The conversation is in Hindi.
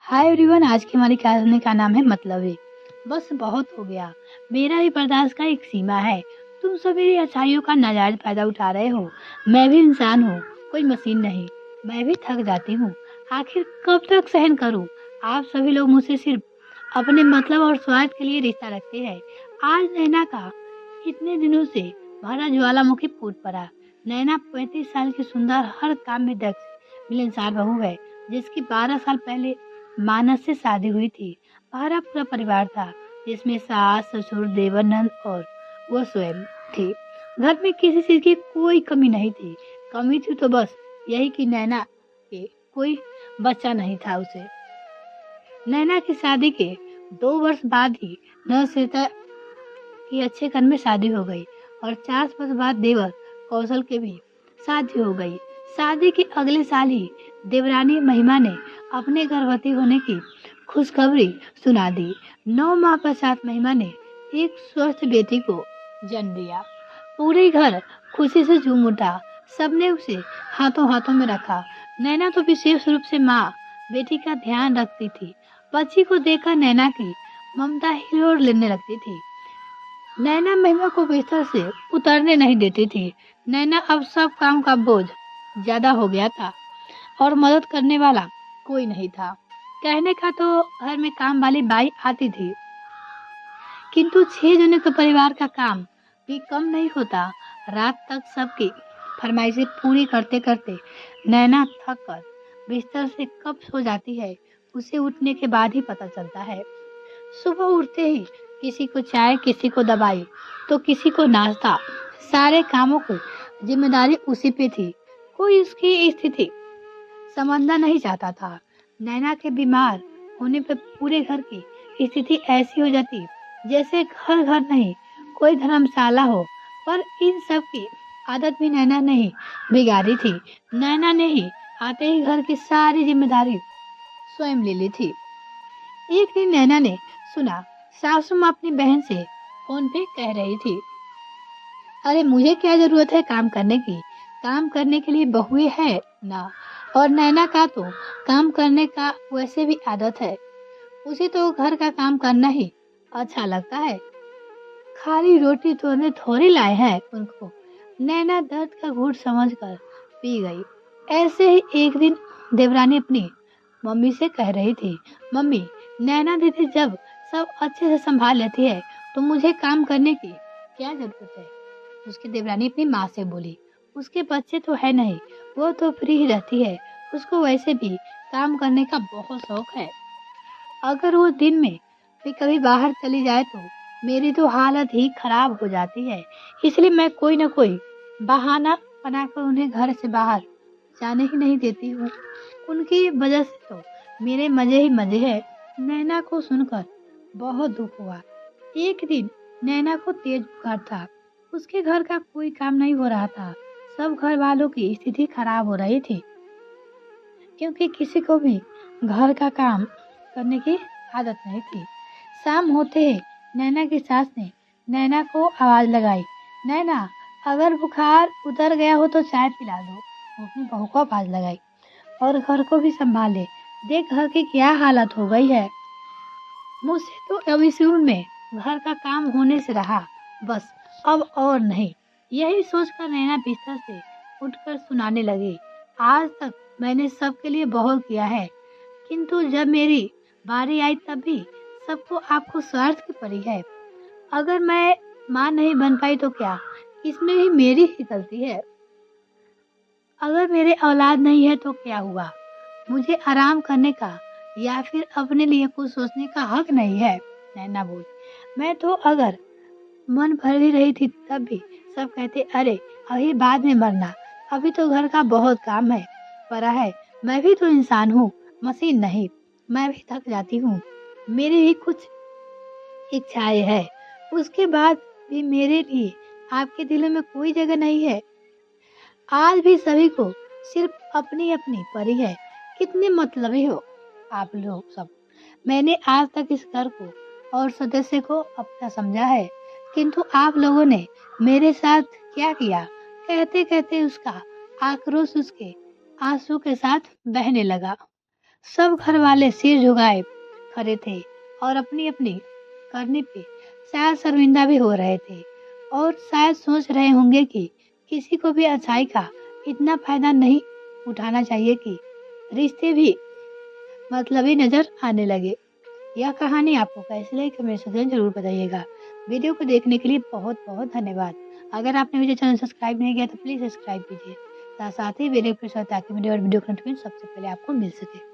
हाय एवरीवन, आज की हमारी कहानी का नाम है मतलब है। बस बहुत हो गया। मेरा भी बर्दाश्त का एक सीमा है। तुम सब मेरी अच्छाइयों का नाजायज फायदा उठा रहे हो। मैं भी इंसान हूँ, कोई मशीन नहीं। मैं भी थक जाती हूँ। आखिर कब तक सहन करूँ? आप सभी लोग मुझसे सिर्फ अपने मतलब और स्वार्थ के लिए रिश्ता रखते हैं। आज नैना का इतने दिनों से भरा ज्वालामुखी फूट पड़ा। नैना 35 साल की सुंदर, हर काम में दक्ष, मिलनसार बहू है, जिसकी 12 साल पहले मानस से शादी हुई थी। हमारा पूरा परिवार था, जिसमें सास, ससुर, देवर, नंद और वो स्वयं थी। घर में किसी चीज की कोई कमी नहीं थी। कमी थी तो बस यही कि नैना के कोई बच्चा नहीं था उसे। नैना की शादी के 2 वर्ष बाद ही नवश्वेता की अच्छे घर में शादी हो गई और 4 वर्ष बाद देवर कौशल के भी शादी हो गई। शादी के अगले साल ही देवरानी महिमा ने अपने गर्भवती होने की खुशखबरी सुना दी। 9 माह पश्चात महिमा ने एक स्वस्थ बेटी को जन्म दिया। पूरे घर खुशी से झूम उठा। सबने उसे हाथों हाथों में रखा। नैना तो विशेष रूप से माँ बेटी का ध्यान रखती थी। बच्ची को देखकर नैना की ममता हिलोर लेने लगती थी। नैना महिमा को बिस्तर से उतरने नहीं देती थी। नैना अब सब काम का बोझ ज्यादा हो गया था और मदद करने वाला कोई नहीं था। कहने का तो घर में काम वाली बाई आती थी, किंतु 6 जनों के परिवार का काम भी कम नहीं होता। रात तक सबकी फरमाइशें पूरी करते करते नैना थक कर बिस्तर से कब सो जाती है, उसे उठने के बाद ही पता चलता है। सुबह उठते ही किसी को चाय, किसी को दवाई, तो किसी को नाश्ता। सारे कामों की जिम्मेदारी उसी पे थी। कोई उसकी स्थिति समझना नहीं चाहता था। नैना के बीमार होने पर पूरे घर की स्थिति ऐसी हो जाती जैसे घर घर नहीं कोई धर्मशाला हो। पर इन सब की आदत भी नैना ने ही बिगाड़ी थी। नैना ने ही आते ही घर की सारी जिम्मेदारी स्वयं ले ली थी। एक दिन नैना ने सुना सासू माँ अपनी बहन से फोन पे कह रही थी, अरे मुझे क्या जरूरत है काम करने की? काम करने के लिए बहुएं है ना। और नैना का तो काम करने का वैसे भी आदत है। उसे तो घर का काम करना ही अच्छा लगता है। खाली रोटी तोड़ने थोड़ी लाए हैं उनको। नैना दर्द का घूंट समझकर पी गई। ऐसे ही एक दिन देवरानी अपनी मम्मी से कह रही थी, मम्मी, नैना दीदी जब सब अच्छे से संभाल लेती है तो मुझे काम करने की क्या जरूरत है? उसकी देवरानी अपनी माँ से बोली, उसके बच्चे तो है नहीं, वो तो फ्री ही रहती है। उसको वैसे भी काम करने का बहुत शौक है। अगर वो दिन में भी कभी बाहर चली जाए तो मेरी तो हालत ही खराब हो जाती है। इसलिए मैं कोई ना कोई बहाना बनाकर उन्हें घर से बाहर जाने ही नहीं देती हूँ। उनकी वजह से तो मेरे मजे ही मजे हैं। नैना को सुनकर बहुत दुख हुआ। एक दिन नैना को तेज बुखार था। उसके घर का कोई काम नहीं हो रहा था। सब घर वालों की स्थिति खराब हो रही थी, क्योंकि किसी को भी घर का काम करने की आदत नहीं थी। शाम होते ही नैना की सास ने नैना को आवाज लगाई, नैना, अगर बुखार उतर गया हो तो चाय पिला दो। वो अपनी बहू को आवाज लगाई, और घर को भी संभाले। देख घर की क्या हालत हो गई है। मुझसे तो अभी शुरू में घर का काम होने से रहा, बस अब और नहीं। यही सोचकर नैना बिस्तर से उठकर सुनाने लगी, आज तक मैंने सबके लिए बहुत किया है, किंतु जब मेरी बारी आई तब भी सबको आपको स्वार्थ की पड़ी है। अगर मैं माँ नहीं बन पाई तो क्या, इसमें भी मेरी ही गलती है। अगर मेरे औलाद नहीं है तो क्या हुआ, मुझे आराम करने का या फिर अपने लिए कुछ सोचने का हक नहीं है? नैना बोली, मैं तो अगर मन भर ही रही थी तब भी सब कहते, अरे अभी बाद में मरना, अभी तो घर का बहुत काम है पड़ा है। मैं भी तो इंसान हूँ, मशीन नहीं। मैं भी थक जाती हूँ। मेरी भी कुछ इच्छाएं है। उसके बाद भी मेरे लिए आपके दिलों में कोई जगह नहीं है। आज भी सभी को सिर्फ अपनी अपनी परी है। कितने मतलबी हो आप लोग सब। मैंने आज तक इस घर को और सदस्य को अपना समझा है, किंतु आप लोगों ने मेरे साथ क्या किया? कहते कहते उसका आक्रोश उसके आंसू के साथ बहने लगा। सब घर वाले सिर झुकाए खड़े थे और अपनी अपनी करने पे शायद शर्मिंदा भी हो रहे थे और शायद सोच रहे होंगे कि किसी को भी अच्छाई का इतना फायदा नहीं उठाना चाहिए कि रिश्ते भी मतलबी नजर आने लगे। यह कहानी आपको कैसी लगी कमेंट सेक्शन में जरूर बताइएगा। वीडियो को देखने के लिए बहुत बहुत धन्यवाद। अगर आपने मुझे चैनल सब्सक्राइब नहीं किया तो प्लीज़ सब्सक्राइब कीजिए, साथ ही बेल आइकन प्रेस करें ताकि मेरे और वीडियो का नोटिफिकेशन सबसे पहले आपको मिल सके।